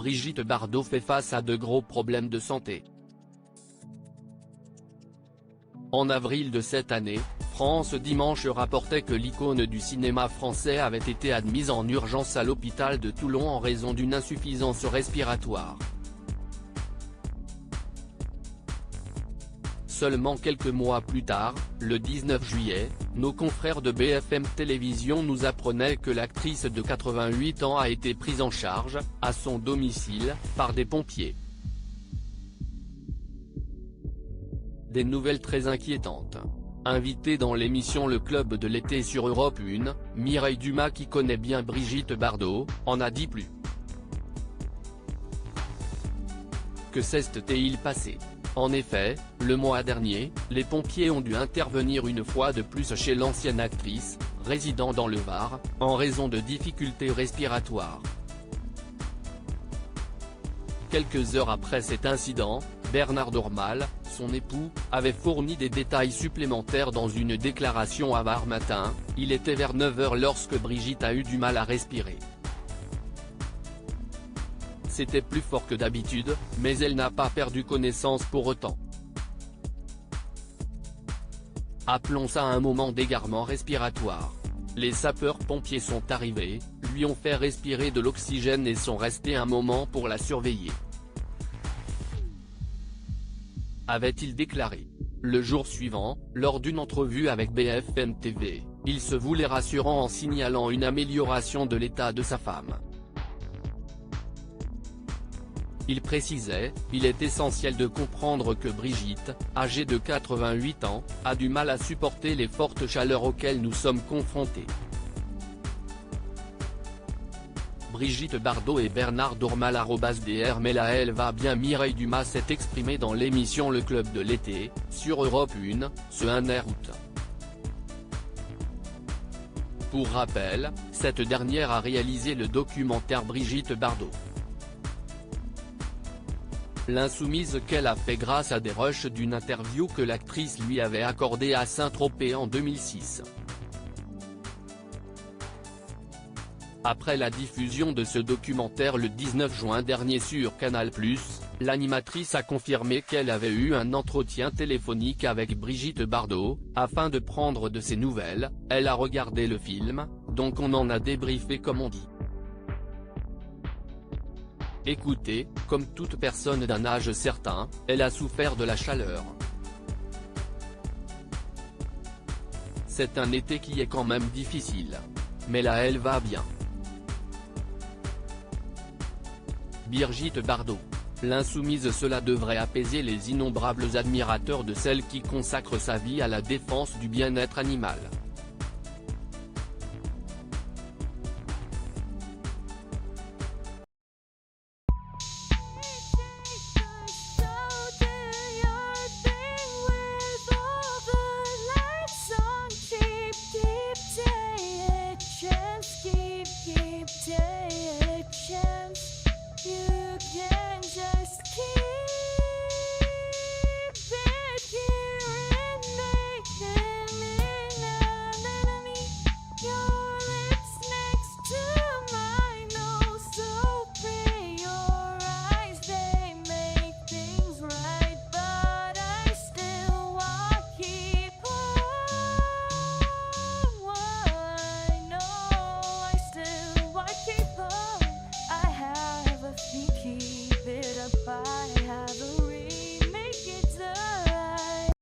Brigitte Bardot fait face à de gros problèmes de santé. En avril de cette année, France Dimanche rapportait que l'icône du cinéma français avait été admise en urgence à l'hôpital de Toulon en raison d'une insuffisance respiratoire. Seulement quelques mois plus tard, le 19 juillet, nos confrères de BFM Télévision nous apprenaient que l'actrice de 88 ans a été prise en charge, à son domicile, par des pompiers. Des nouvelles très inquiétantes. Invitée dans l'émission Le Club de l'été sur Europe 1, Mireille Dumas, qui connaît bien Brigitte Bardot, en a dit plus. Que s'est-il passé ? En effet, le mois dernier, les pompiers ont dû intervenir une fois de plus chez l'ancienne actrice, résidant dans le Var, en raison de difficultés respiratoires. Quelques heures après cet incident, Bernard Dormal, son époux, avait fourni des détails supplémentaires dans une déclaration à Var Matin. Il était vers 9h lorsque Brigitte a eu du mal à respirer. C'était plus fort que d'habitude, mais elle n'a pas perdu connaissance pour autant. Appelons ça un moment d'égarement respiratoire. Les sapeurs-pompiers sont arrivés, lui ont fait respirer de l'oxygène et sont restés un moment pour la surveiller. Avait-il déclaré. Le jour suivant, lors d'une entrevue avec BFM TV, il se voulait rassurant en signalant une amélioration de l'état de sa femme. Il précisait, il est essentiel de comprendre que Brigitte, âgée de 88 ans, a du mal à supporter les fortes chaleurs auxquelles nous sommes confrontés. Brigitte Bardot et Bernard Dormal @dr mais là elle va bien. Mireille Dumas s'est exprimée dans l'émission Le Club de l'été, sur Europe 1, ce 1 août. Pour rappel, cette dernière a réalisé le documentaire Brigitte Bardot. L'insoumise qu'elle a fait grâce à des rushs d'une interview que l'actrice lui avait accordée à Saint-Tropez en 2006. Après la diffusion de ce documentaire le 19 juin dernier sur Canal+, l'animatrice a confirmé qu'elle avait eu un entretien téléphonique avec Brigitte Bardot, afin de prendre de ses nouvelles. Elle a regardé le film, donc on en a débriefé comme on dit. Écoutez, comme toute personne d'un âge certain, elle a souffert de la chaleur. C'est un été qui est quand même difficile. Mais là elle va bien. Brigitte Bardot. L'insoumise, cela devrait apaiser les innombrables admirateurs de celle qui consacre sa vie à la défense du bien-être animal.